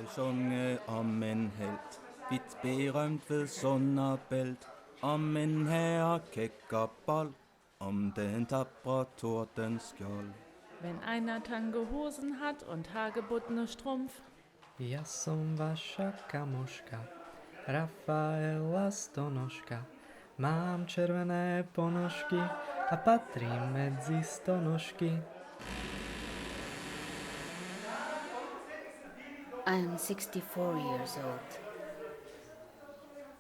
Skal sjunge om en helt, vidt berømt ved Sonnerbælt, om en herre kæk og bold, om den tapre Tordenskjold. Wenn einer Tangehosen hat und hagebuttene Strumpf, Ja som vaša kamoška, Rafaela Stonožka. Mám červené ponožky a patrím medzi stonožky. I am 64 years old.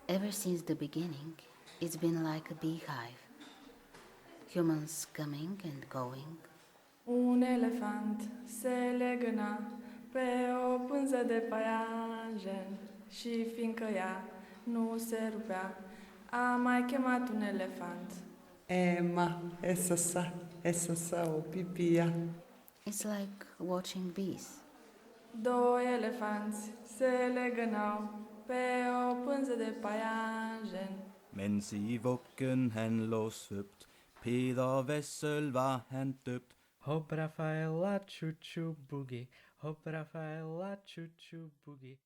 Ever since the beginning, it's been like a beehive. Humans coming and going. Un elefant se legăna pe o pânză de paianjen și fiindcă ea nu se rupea, a mai chemat un elefant. Emma, essa o pipia. It's like watching bees. Doi elefanți se legănau pe o pânză de paianjen. Mens i vuggen han lå svøbt, Peder Vessel var han døbt. Hop Rafaela, chu chu boogie. Hop Rafaela, chu chu boogie.